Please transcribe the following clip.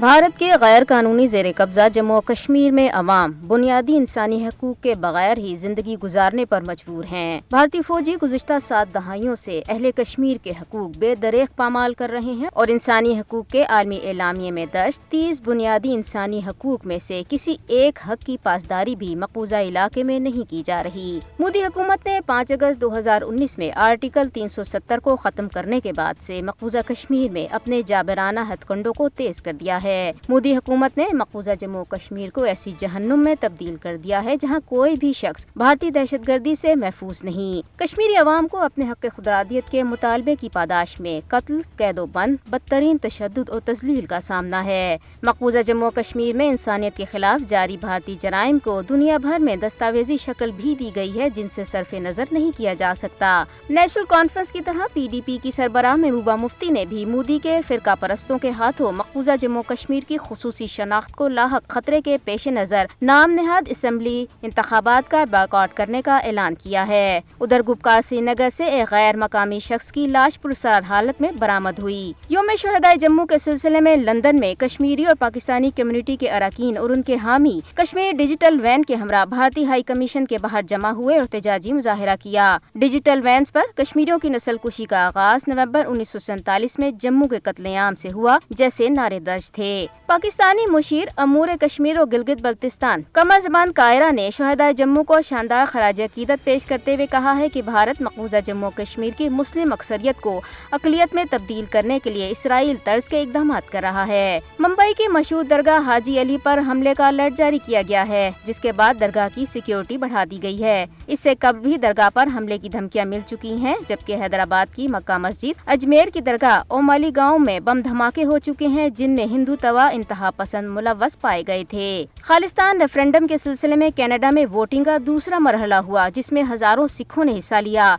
بھارت کے غیر قانونی زیر قبضہ جموں و کشمیر میں عوام بنیادی انسانی حقوق کے بغیر ہی زندگی گزارنے پر مجبور ہیں۔ بھارتی فوجی گزشتہ 7 دہائیوں سے اہل کشمیر کے حقوق بے دریغ پامال کر رہے ہیں اور انسانی حقوق کے عالمی اعلامیے میں درج 30 بنیادی انسانی حقوق میں سے کسی ایک حق کی پاسداری بھی مقبوضہ علاقے میں نہیں کی جا رہی۔ مودی حکومت نے 5 اگست 2019 میں آرٹیکل 370 کو ختم کرنے کے بعد سے مقبوضہ کشمیر میں اپنے جابرانہ ہتھ کنڈوں کو تیز کر دیا ہے۔ مودی حکومت نے مقبوضہ جموں کشمیر کو ایسی جہنم میں تبدیل کر دیا ہے جہاں کوئی بھی شخص بھارتی دہشت گردی سے محفوظ نہیں۔ کشمیری عوام کو اپنے حق خودارادیت کے مطالبے کی پاداش میں قتل، قید و بند، بدترین تشدد اور تذلیل کا سامنا ہے۔ مقبوضہ جموں کشمیر میں انسانیت کے خلاف جاری بھارتی جرائم کو دنیا بھر میں دستاویزی شکل بھی دی گئی ہے جن سے صرف نظر نہیں کیا جا سکتا۔ نیشنل کانفرنس کی طرح PDP کی سربراہ محبوبہ مفتی نے بھی مودی کے فرقہ پرستوں کے ہاتھوں مقبوضہ جموں کشمیر کی خصوصی شناخت کو لاحق خطرے کے پیش نظر نام نہاد اسمبلی انتخابات کا بائیکاٹ کرنے کا اعلان کیا ہے۔ ادھر گپکار سری نگر سے ایک غیر مقامی شخص کی لاش پرسرار حالت میں برآمد ہوئی۔ یوم شہدائے جموں کے سلسلے میں لندن میں کشمیری اور پاکستانی کمیونٹی کے اراکین اور ان کے حامی کشمیر ڈیجیٹل وین کے ہمراہ بھارتی ہائی کمیشن کے باہر جمع ہوئے اور احتجاجی مظاہرہ کیا۔ ڈیجیٹل وینز پر کشمیریوں کی نسل کشی کا آغاز نومبر 1947 میں جموں کے قتل عام سے ہوا جیسے نعرے درج تھے۔ پاکستانی مشیر امور کشمیر اور گلگت بلتستان قمر زمان کائرہ نے شہدائے جموں کو شاندار خراج عقیدت پیش کرتے ہوئے کہا ہے کہ بھارت مقبوضہ جموں کشمیر کی مسلم اکثریت کو اقلیت میں تبدیل کرنے کے لیے اسرائیل طرز کے اقدامات کر رہا ہے۔ ممبئی کی مشہور درگاہ حاجی علی پر حملے کا الرٹ جاری کیا گیا ہے جس کے بعد درگاہ کی سیکیورٹی بڑھا دی گئی ہے۔ اس سے قبل بھی درگاہ پر حملے کی دھمکیاں مل چکی ہیں جبکہ حیدرآباد کی مکہ مسجد، اجمیر کی درگاہ اومالی گاؤں میں بم دھماکے ہو چکے ہیں جن میں ہندو توا انتہا پسند ملوث پائے گئے تھے۔ خالصتان ریفرنڈم کے سلسلے میں کینیڈا میں ووٹنگ کا دوسرا مرحلہ ہوا جس میں ہزاروں سکھوں نے حصہ لیا۔